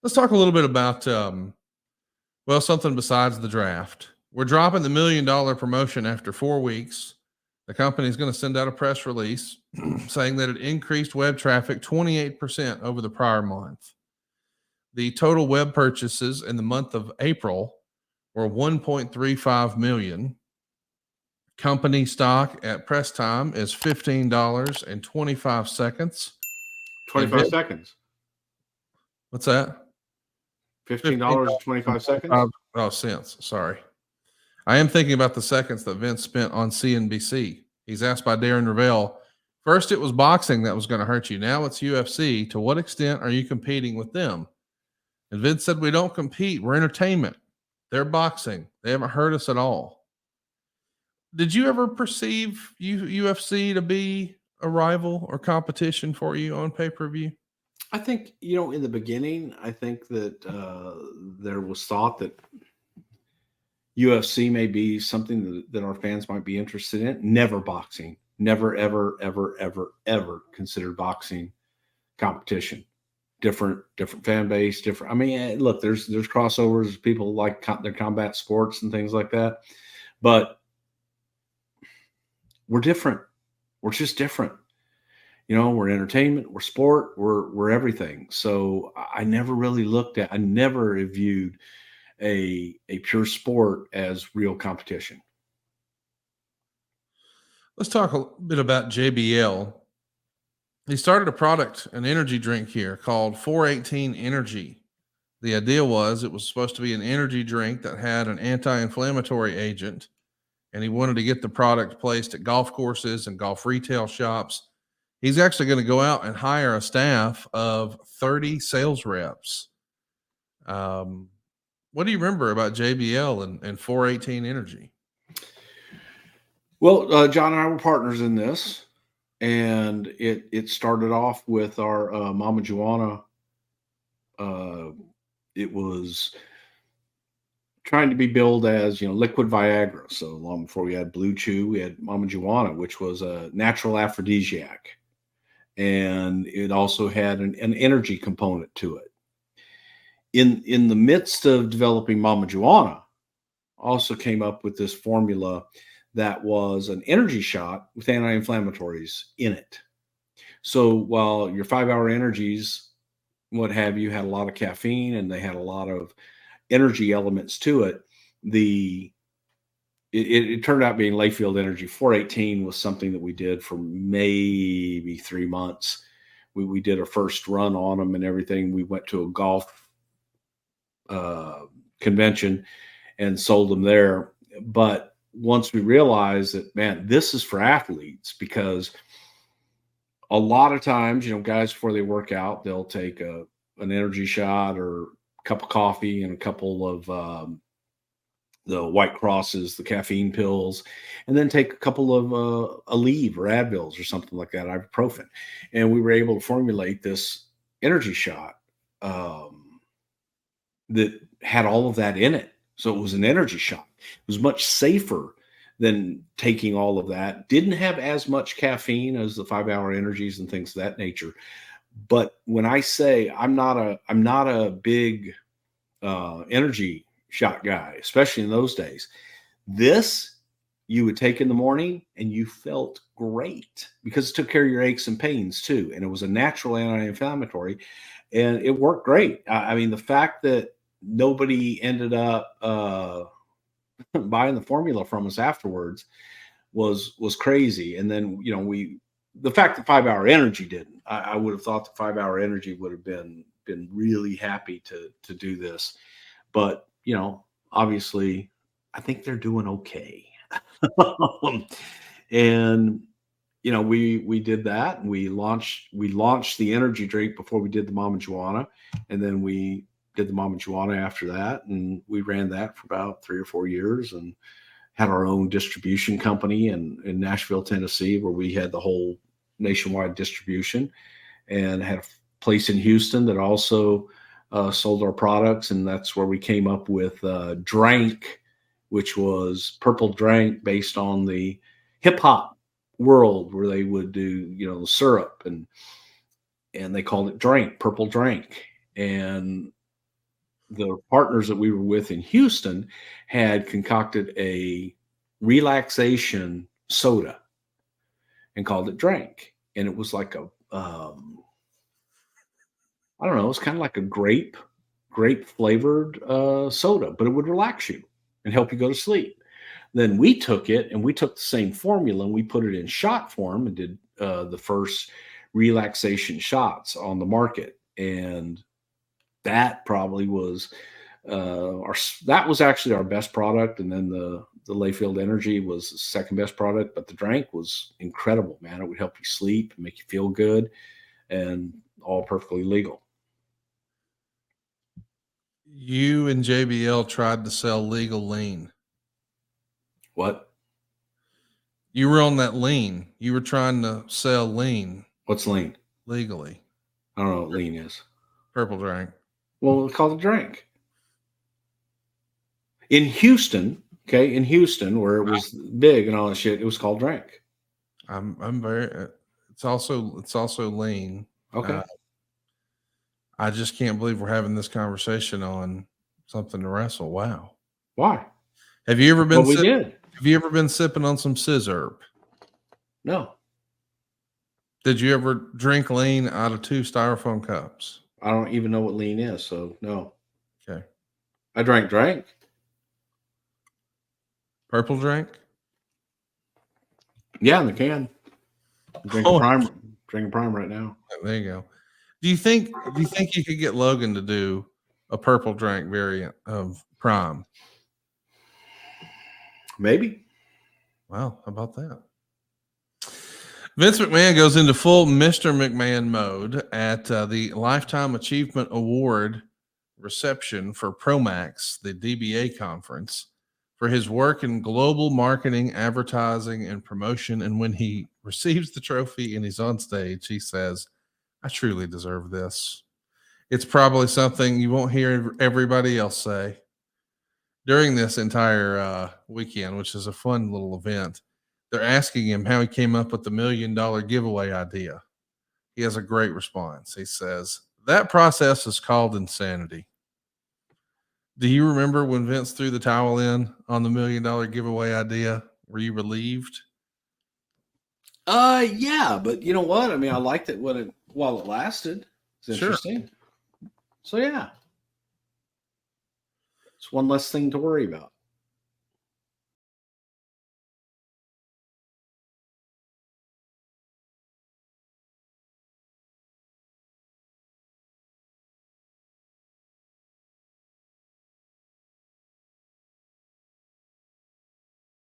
Let's talk a little bit about, something besides the draft. We're dropping the $1 million promotion after 4 weeks. The company is going to send out a press release saying that it increased web traffic 28% over the prior month. The total web purchases in the month of April were 1.35 million. Company stock at press time is $15.25. 25 seconds. What's that? $15.25. Oh, cents. Sorry. I am thinking about the seconds that Vince spent on CNBC. He's asked by Darren Ravel, first it was boxing that was going to hurt you. Now it's UFC. To what extent are you competing with them? And Vince said, we don't compete. We're entertainment. They're boxing. They haven't hurt us at all. Did you ever perceive UFC to be a rival or competition for you on pay-per-view? I think, in the beginning, I think that there was thought that UFC may be something that our fans might be interested in. Never boxing. Never, ever, ever, ever, ever considered boxing competition. Different fan base, different. I mean, look, there's crossovers. People like their combat sports and things like that. But we're different. We're just different. We're entertainment, we're sport, we're everything. So I never really I never viewed a pure sport as real competition. Let's talk a bit about JBL. He started a product, an energy drink here called 418 Energy. The idea was it was supposed to be an energy drink that had an anti-inflammatory agent, and he wanted to get the product placed at golf courses and golf retail shops. He's actually going to go out and hire a staff of 30 sales reps. What do you remember about JBL and 418 Energy? Well, John and I were partners in this, and it started off with our Mama Juana. It was trying to be billed as, liquid Viagra. So long before we had Blue Chew, we had Mama Juana, which was a natural aphrodisiac. And it also had an energy component to it. In the midst of developing Mama Juana, also came up with this formula that was an energy shot with anti-inflammatories in it. So while your 5-hour energies, what have you, had a lot of caffeine and they had a lot of energy elements to it, it turned out being Layfield Energy. 418 was something that we did for maybe 3 months. We did our first run on them and everything. We went to a golf convention and sold them there. But once we realized that, man, this is for athletes, because a lot of times, guys, before they work out, they'll take an energy shot or a cup of coffee and a couple of the White Crosses, the caffeine pills, and then take a couple of Aleve or Advils or something like that, ibuprofen. And we were able to formulate this energy shot that had all of that in it. So it was an energy shot. It was much safer than taking all of that. Didn't have as much caffeine as the 5-hour energies and things of that nature. But when I say I'm not a big energy shot guy, especially in those days, this you would take in the morning and you felt great because it took care of your aches and pains too. And it was a natural anti-inflammatory and it worked great. I mean, the fact that nobody ended up buying the formula from us afterwards was crazy. And then, the fact that 5-hour energy didn't, I would have thought the 5-hour energy would have been really happy to do this. But, obviously I think they're doing okay. And, we did that, and we launched the energy drink before we did the Mama Juana. And then we did the Mama Juana after that. And we ran that for about 3 or 4 years and had our own distribution company in Nashville, Tennessee, where we had the whole nationwide distribution, and had a place in Houston that also sold our products. And that's where we came up with Drank, which was Purple Drank, based on the hip hop world where they would do, syrup, and they called it Drank, Purple Drank. And the partners that we were with in Houston had concocted a relaxation soda and called it Drink. And it was like I don't know, it's kind of like a grape flavored soda, but it would relax you and help you go to sleep. Then we took it and we took the same formula and we put it in shot form and did the first relaxation shots on the market. And that probably was that was actually our best product. And then the Layfield Energy was the second best product, but the Drink was incredible, man. It would help you sleep and make you feel good, and all perfectly legal. You and JBL tried to sell legal lean. What? You were on that lean. You were trying to sell lean What's lean? legally. I don't know what lean is. Purple Drink. Well, it's called a Drink. In Houston, okay, in Houston, where it was big and all that shit, it was called Drink. I'm very. It's also lean. Okay. I just can't believe we're having this conversation on something to wrestle. Wow. Why? Have you ever been? Well, we did. Have you ever been sipping on some scissor? No. Did you ever drink lean out of 2 styrofoam cups? I don't even know what lean is, so no. Okay. I drank Drink. Purple Drink? Yeah, in the can. Drink a prime right now. There you go. Do you think you could get Logan to do a Purple Drink variant of Prime? Maybe. Wow, how about that? Vince McMahon goes into full Mr. McMahon mode at the Lifetime Achievement Award reception for Promax, the DBA conference, for his work in global marketing, advertising, and promotion. And when he receives the trophy and he's on stage, he says, "I truly deserve this." It's probably something you won't hear everybody else say. During this entire weekend, which is a fun little event, they're asking him how he came up with the $1 million giveaway idea. He has a great response. He says, "That process is called insanity." Do you remember when Vince threw the towel in on the $1 million giveaway idea? Were you relieved? Yeah, but you know what? I mean, I liked it while it lasted. It's interesting. So yeah. It's one less thing to worry about.